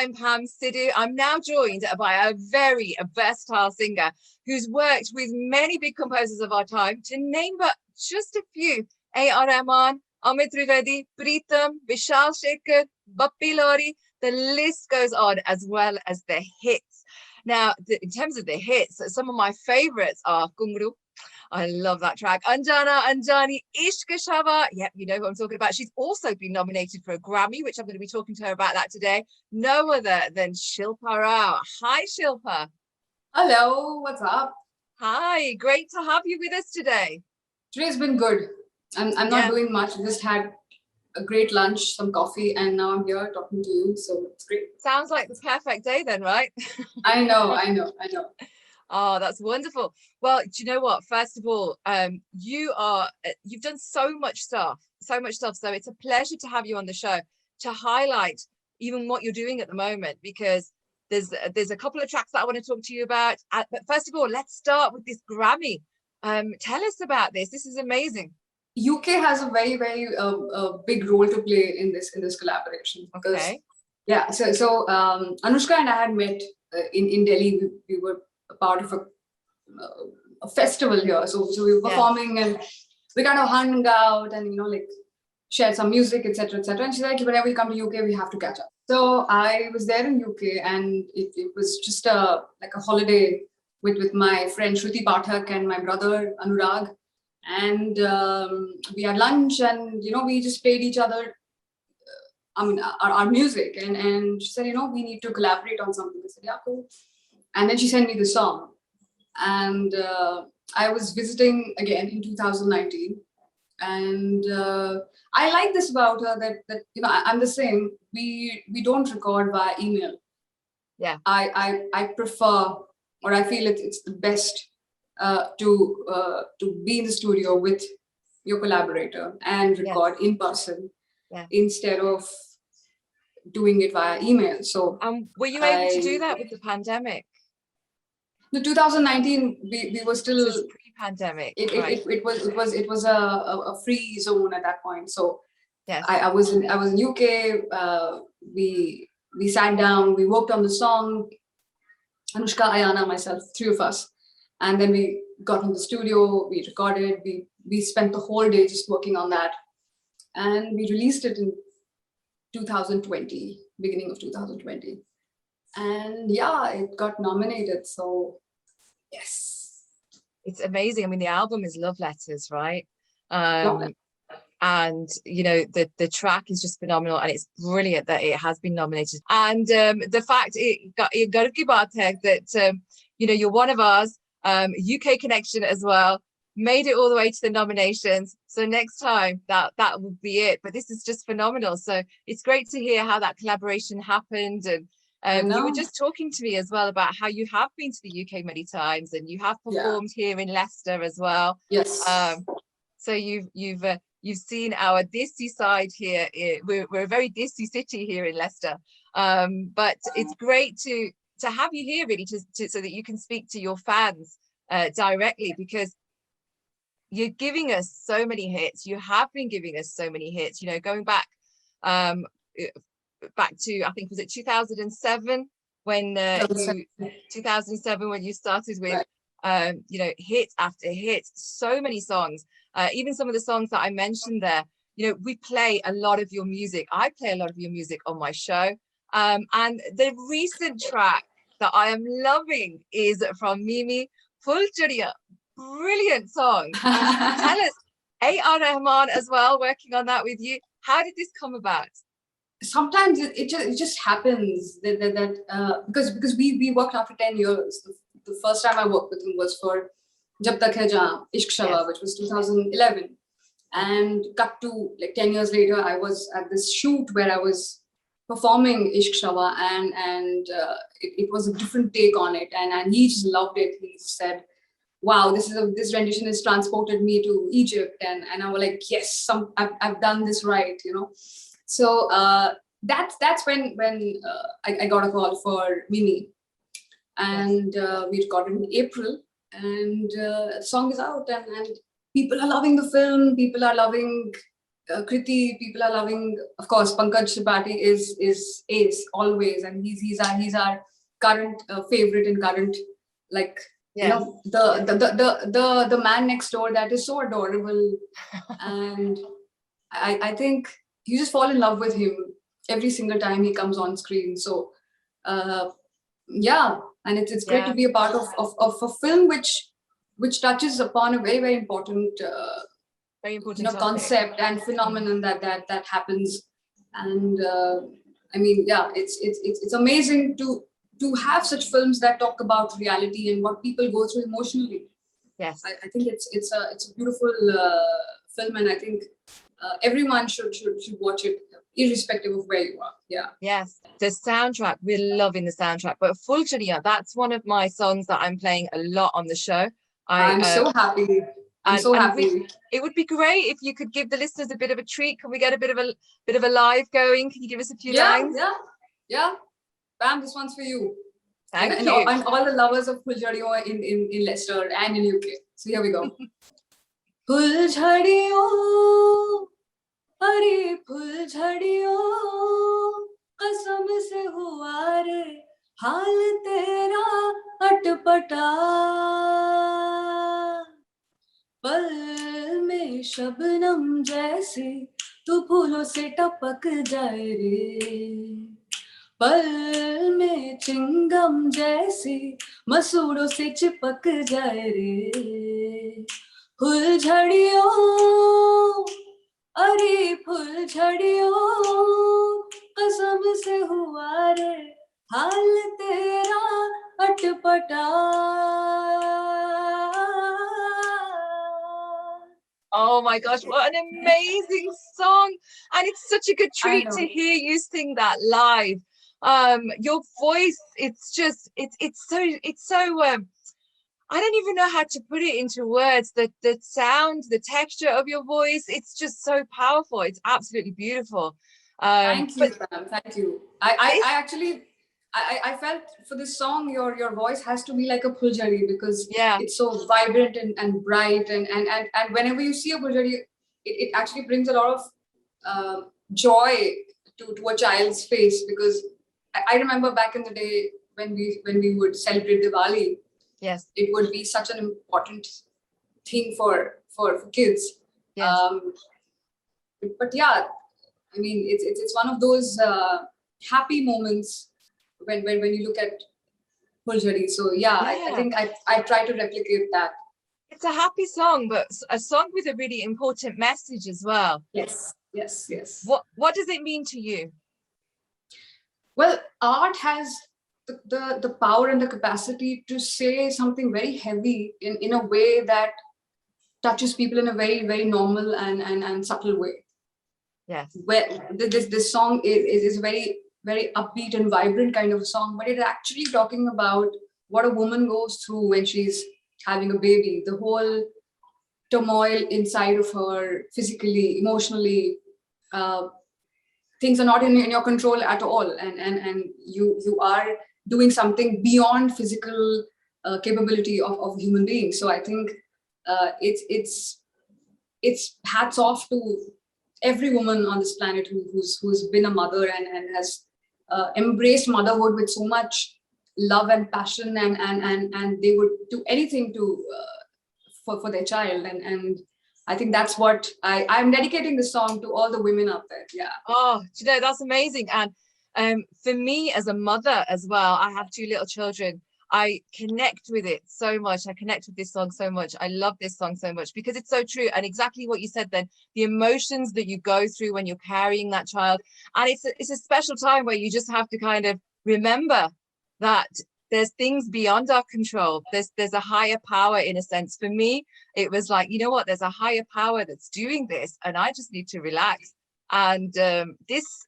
I'm Pam Sidhu. I'm now joined by a very versatile singer who's worked with many big composers of our time, to name but just a few: A.R. Rahman, Amit Trivedi, Preetham, Vishal Shekhar, Bappi Lahiri. The list goes on, as well as the hits. Now, in terms of the hits, some of my favorites are Kungru. I love that track. Anjana, Anjani, Ishq Shava. Yep, you know who I'm talking about. She's also been nominated for a Grammy, which I'm going to be talking to her about that today. No other than Shilpa Rao. Hi, Shilpa. Hello, what's up? Hi, great to have you with us today. Today's been good. I'm not doing much. I just had a great lunch, some coffee, and now I'm here talking to you. So it's great. Sounds like the perfect day then, right? I know. Oh, that's wonderful. Well, do you know what? First of all, you've done so much stuff. So it's a pleasure to have you on the show to highlight even what you're doing at the moment, because there's a couple of tracks that I want to talk to you about. But first of all, let's start with this Grammy. Tell us about this. This is amazing. UK has a very big role to play in this collaboration. Because, okay. Yeah. So Anushka and I had met in Delhi. We were a part of a festival here. So we were performing and we kind of hung out and shared some music, etc. And she's like, whenever you come to UK, we have to catch up. So I was there in UK, and it was just a holiday with my friend Shruti Pathak and my brother Anurag, and we had lunch, and we just played each other our music, and she said, we need to collaborate on something. I said, yeah, cool. And then she sent me the song, and I was visiting again in 2019, and I like this about her that I'm the same. We don't record via email. Yeah, I prefer, or I feel it's the best to be in the studio with your collaborator and record in person instead of doing it via email. So were you able to do that with the pandemic? The 2019, we were still pre-pandemic. It was a free zone at that point. So I was in UK. We sat down. We worked on the song. Anushka, Ayana, myself, three of us, and then we got in the studio. We recorded. We spent the whole day just working on that, and we released it in 2020, beginning of 2020. And it got nominated. So yes, it's amazing. I mean, the album is Love Letters, right? And the track is just phenomenal, and it's brilliant that it has been nominated. And the fact garv ki baat hai that you're one of ours, UK connection as well, made it all the way to the nominations. So next time that will be it. But this is just phenomenal. So it's great to hear how that collaboration happened. And you were just talking to me as well about how you have been to the UK many times, and you have performed here in Leicester as well. Yes. So you've seen our Desi side here. We're a very Desi city here in Leicester. But it's great to have you here, really, so that you can speak to your fans directly, because you're giving us so many hits. You have been giving us so many hits, going back to, I think, was it 2007 when 2007 when you started with hit after hit, so many songs, even some of the songs that I mentioned there. We play a lot of your music. I play a lot of your music on my show, and the recent track that I am loving is from Mimi, Phuljhadiyon. Brilliant song. Tell us, A.R. Rahman as well, working on that with you. How did this come about? Sometimes it just happens that because we worked after 10 years. The first time I worked with him was for Jab Tak Hai Jaan, Ishq Shava, which was 2011. And cut to 10 years later, I was at this shoot where I was performing Ishq Shava, and it was a different take on it, and he just loved it. He said, wow, this rendition has transported me to Egypt, and I was like, yes, I've done this right, So that's when I got a call for Mimi, and we recorded in April, and the song is out, and people are loving the film. People are loving Kriti, people are loving. Of course, Pankaj Tripathi is ace always, and he's our current favorite and current, like, you Yes. know, the man next door that is so adorable, and I think you just fall in love with him every single time he comes on screen. So yeah, and it's great to be a part of a film which touches upon a very important concept and phenomenon that happens. And I mean, yeah, it's amazing to have such films that talk about reality and what people go through emotionally. Yes, I think it's a beautiful film, and I think everyone should watch it, irrespective of where you are. Yeah. Yes, the soundtrack, we're loving the soundtrack. But Phuljhadiyon, that's one of my songs that I'm playing a lot on the show. I'm so happy. I'm so happy. It would be great if you could give the listeners a bit of a treat. Can we get a bit of a live going? Can you give us a few lines? Yeah. Pam, this one's for you. Thank you. And all the lovers of Phuljhadiyon in Leicester and in UK. So here we go. Phuljhadiyon, Are Phuljhadiyon, कसम से हुआ रे हाल तेरा अटपटा, पल में शबनम जैसे तू फूलों से टपक जाए रे, पल में चिंगम जैसे मसूड़ों से चिपक जाए रे, फुलझड़ियों अरे फुलझड़ियों, कसम से हुआ रे हाल तेरा अटपटा. Oh my gosh, what an amazing song. And it's such a good treat to hear you sing that live. Your voice, it's so I don't even know how to put it into words. The sound, the texture of your voice, it's just so powerful. It's absolutely beautiful. Thank you, Pam. Thank you. I actually felt for this song, your voice has to be like a Phuljhadi, because it's so vibrant and bright, and whenever you see a Phuljhadi, it actually brings a lot of joy to a child's face, because I remember back in the day when we would celebrate Diwali. Yes, it would be such an important thing for kids. Yes. But yeah, I mean, it's one of those happy moments when you look at Phuljhadi. So yeah. I think I try to replicate that. It's a happy song, but a song with a really important message as well. Yes. What does it mean to you? Well, art has the power and the capacity to say something very heavy in a way that touches people in a very, very normal and subtle way. Yes. Where this song is very, very upbeat and vibrant kind of a song, but it's actually talking about what a woman goes through when she's having a baby, the whole turmoil inside of her, physically, emotionally. Things are not in your control at all, and you are doing something beyond physical capability of human beings. So I think it's hats off to every woman on this planet who's been a mother and has embraced motherhood with so much love and passion, and they would do anything to for their child, and I think that's what I'm dedicating this song to all the women out there. Yeah. Oh, you know, that's amazing. And for me as a mother as well, I have 2 little children. I connect with it so much. I connect with this song so much. I love this song so much because it's so true. And exactly what you said then, the emotions that you go through when you're carrying that child. And it's a special time where you just have to kind of remember that there's things beyond our control. There's a higher power, in a sense. For me, it was like, you know what, there's a higher power that's doing this, and I just need to relax. And this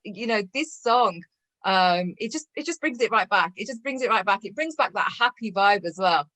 song, it just brings it right back. It just brings it right back. It brings back that happy vibe as well.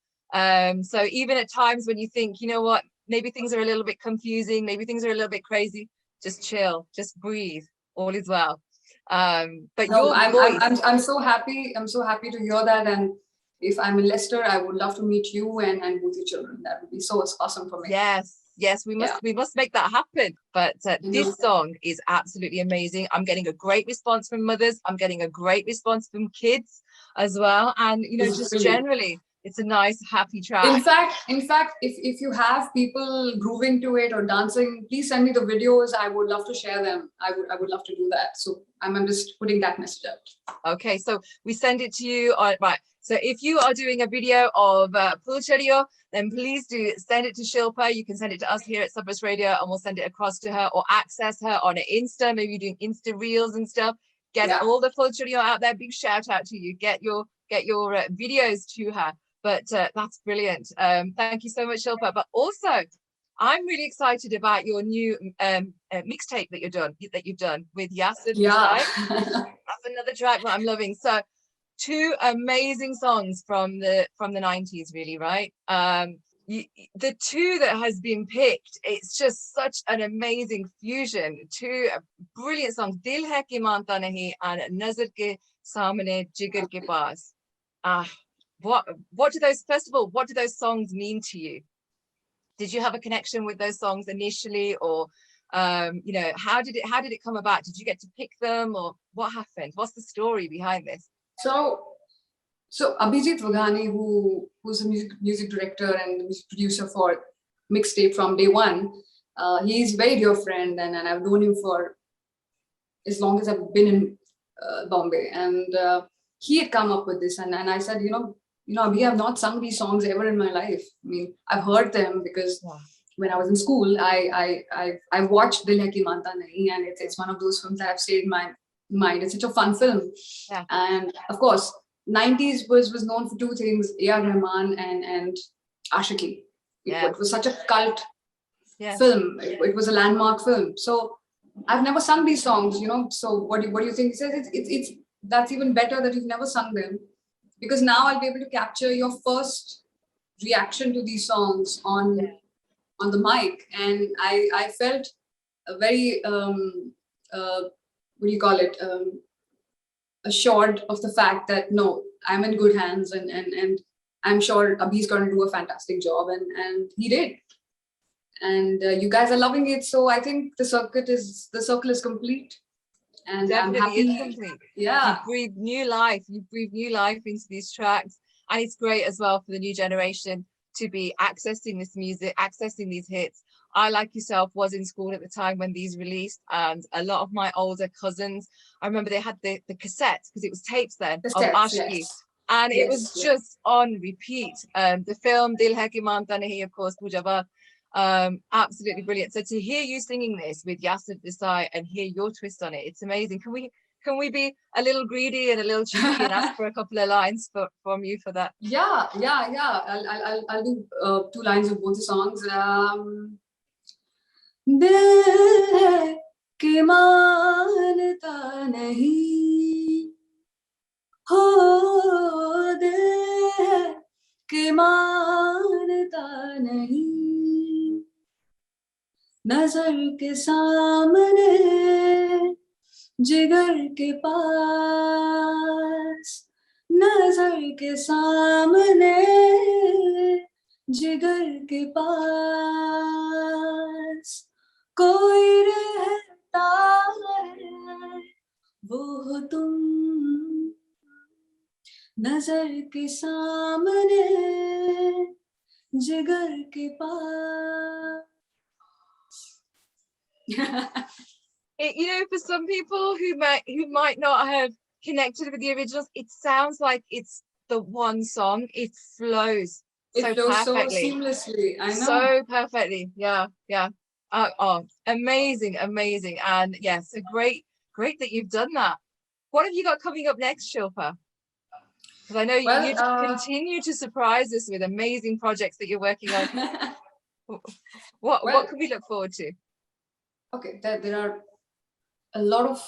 So even at times when you think, you know what, maybe things are a little bit confusing, maybe things are a little bit crazy, just chill, just breathe, all is well. But no, I'm so happy. I'm so happy to hear that. And if I'm in Leicester, I would love to meet you and both your children. That would be so awesome for me. Yes, Yes, we must make that happen. But this song is absolutely amazing. I'm getting a great response from mothers. I'm getting a great response from kids as well. And, you know, just generally, it's a nice, happy track. In fact, if you have people grooving to it or dancing, please send me the videos. I would love to share them. I would love to do that. So I'm just putting that message out. Okay, so we send it to you. Right. So if you are doing a video of Phuljhadiyon, then please do send it to Shilpa. You can send it to us here at Sabras Radio, and we'll send it across to her, or access her on Insta. Maybe you're doing Insta reels and stuff. Get all the Phuljhadiyon out there. Big shout out to you. Get your videos to her. But that's brilliant. Thank you so much, Shilpa. But also, I'm really excited about your new mixtape that you've done with Yasser Dessai. That's another track that I'm loving. So, two amazing songs from the 90s, really, right? The two that has been picked, it's just such an amazing fusion. Two brilliant songs, Dil Hai Ki Manta Nahi and Nazar Ke Samne Jigar Ke Paas. What do those songs mean to you? Did you have a connection with those songs initially, or you know, how did it come about? Did you get to pick them, or what happened? What's the story behind this? So Abhijit Vaghani, who's a music director and music producer for Mixtape from day one, he's a very dear friend, and I've known him for as long as I've been in Bombay, and he had come up with this, and I said, you know, Abhi, I've not sung these songs ever in my life. I mean, I've heard them because when I was in school, I watched Dil Hai Ki Manta Nahi, and it's one of those films that have stayed in my mind. It's such a fun film, and of course, 90s was known for two things: A.R. Rahman and Ashiki. It was such a cult film. It was a landmark film. So I've never sung these songs, you know. So what do you think? He says it's that's even better that you've never sung them, because now I'll be able to capture your first reaction to these songs on the mic, and I felt a very what do you call it, assured of the fact that no, I'm in good hands, and I'm sure Abhi's going to do a fantastic job, and he did, and you guys are loving it. So I think the circle is complete. And definitely, I'm happy. it's complete. You breathe new life. You breathe new life into these tracks, and it's great as well for the new generation to be accessing this music, accessing these hits. I, like yourself, was in school at the time when these released, and a lot of my older cousins, I remember they had the cassettes, because it was tapes then, of Ashki, and it was just on repeat. The film Dil Hai Ki Manta Nahi, of course, Pujaba. Absolutely brilliant. So to hear you singing this with Yasser Dessai and hear your twist on it, it's amazing. Can we be a little greedy and a little cheeky and ask for a couple of lines from you for that? Yeah. I'll do 2 lines of both the songs. Dil ke manta nahi ho, dil ke manta nahi, nazar ke samne jigar ke paas, nazar ke samne jigar ke paas, koi rehta hai wo ho tum, nazar ke samne jigar ke paas. You know, for some people who might not have connected with the originals, it sounds like it's the one song. It flows so perfectly, so seamlessly. I know, so perfectly. Yeah. Amazing, and yes, so great that you've done that. What have you got coming up next, Shilpa? Because I know you continue to surprise us with amazing projects that you're working on. What can we look forward to? Okay, there are a lot of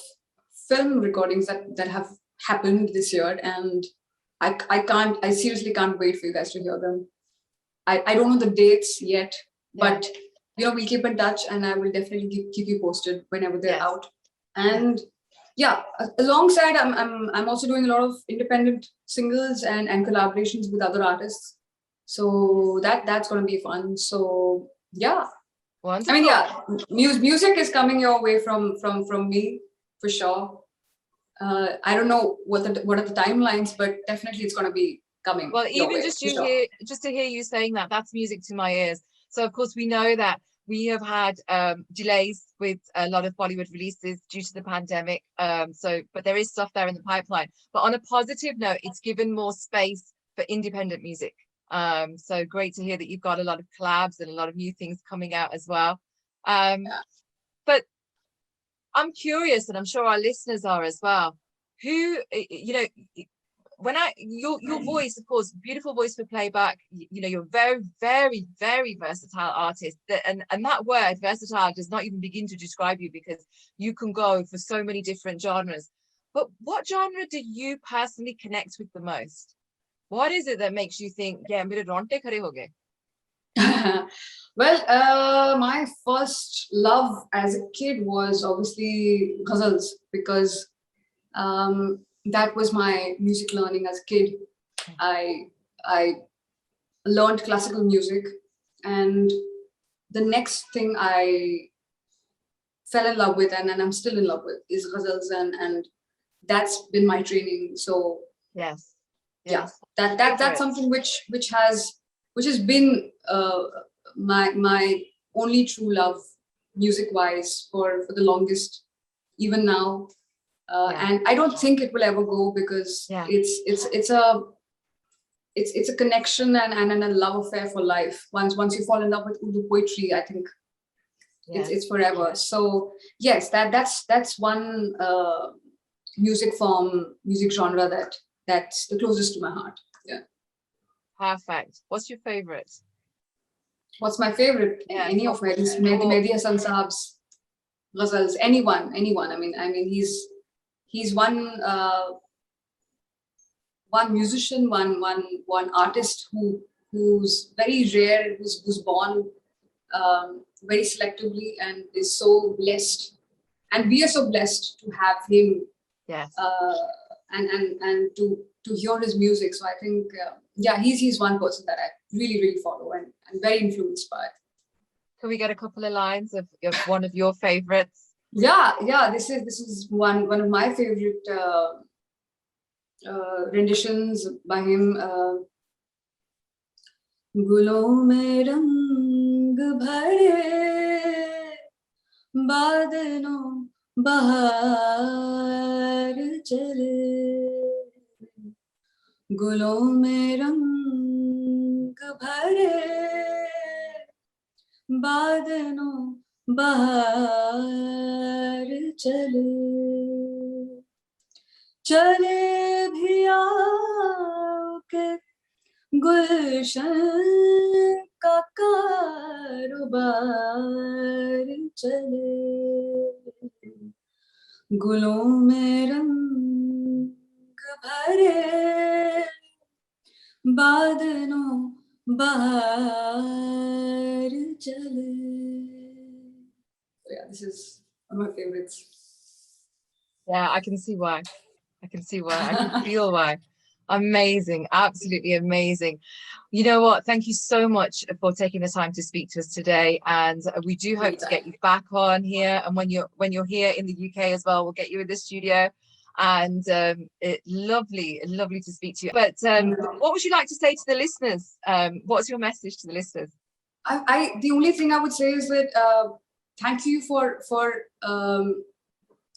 film recordings that have happened this year, and I seriously can't wait for you guys to hear them. I don't know the dates yet, but you know, we'll keep in touch, and I will definitely keep you posted whenever they're out. And alongside, I'm also doing a lot of independent singles and collaborations with other artists. So that's going to be fun. So yeah, Wonderful. I mean, yeah, music is coming your way from me for sure. I don't know what are the timelines, but definitely it's going to be coming. Well, your even way, just sure. to hear you saying that, that's music to my ears. So of course we know that we have had delays with a lot of Bollywood releases due to the pandemic. But there is stuff there in the pipeline. But on a positive note, it's given more space for independent music. So great to hear that you've got a lot of collabs and a lot of new things coming out as well. Yeah. But I'm curious, and I'm sure our listeners are as well. Who, when your voice, of course, beautiful voice for playback, you're very, very, very versatile artist. And that word versatile does not even begin to describe you, because you can go for so many different genres. But what genre do you personally connect with the most? What is it that makes you think, yeah, mere ronte khade ho gaye? Well, my first love as a kid was obviously ghazals, because that was my music learning as a kid. I learned classical music, and the next thing I fell in love with, and I'm still in love with, is ghazals, and that's been my training. So yes. Yeah, that's something which has been my only true love music wise for the longest, even now. And I don't think it will ever go, because it's a connection and a love affair for life. Once you fall in love with Urdu poetry, I think it's forever. So yes, that's one music form, music genre that's the closest to my heart. Yeah. Perfect. What's your favorite? What's my favorite? Yeah. Any of my Mehdi Hasan Saab's ghazals. Anyone. I mean, he's one musician, one artist who's very rare, who's born very selectively, and is so blessed. And we are so blessed to have him. Yes. And to hear his music. So I think, he's one person that I really, really follow and I'm very influenced by. Can we get a couple of lines of one of your favorites? Yeah. This is one of my favorite renditions by him. Gulon mein rang bhare, badno bahar chale. गुलों में रंग भरे, बादलों बहार चले, चले भी आओ के गुलशन का कारोबार चले, गुलों में रंग भरे, बादलों बहार चले. Yeah, this is one of my favorites. Yeah, I can see why. I can feel why. Amazing, absolutely amazing. You know what? Thank you so much for taking the time to speak to us today, and we do hope to get you back on here. And when you're here in the UK as well, we'll get you in the studio. And lovely to speak to you. But what would you like to say to the listeners? What's your message to the listeners? The only thing I would say is that thank you for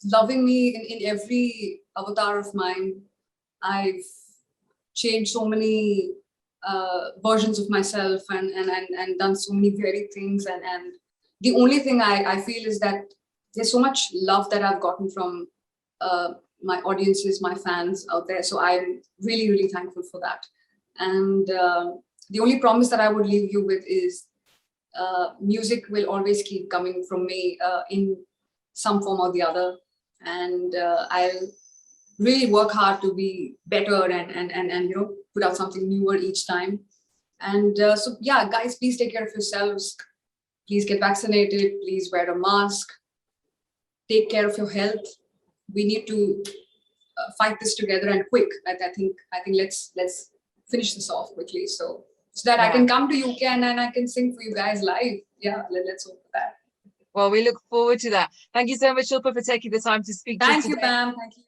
loving me in every avatar of mine. I've changed so many versions of myself and done so many varied things, and the only thing I feel is that there's so much love that I've gotten from my audiences, my fans out there. So I'm really, really thankful for that. And the only promise that I would leave you with is music will always keep coming from me in some form or the other. And I'll really work hard to be better and put out something newer each time. And so yeah, guys, please take care of yourselves. Please get vaccinated. Please wear a mask. Take care of your health. We need to fight this together and quick. I think let's finish this off quickly. So so that I can come to UK and I can sing for you guys live. Yeah, let's hope for that. Well, we look forward to that. Thank you so much, Shilpa, for taking the time to speak to us today. Thank you, Pam. Thank you.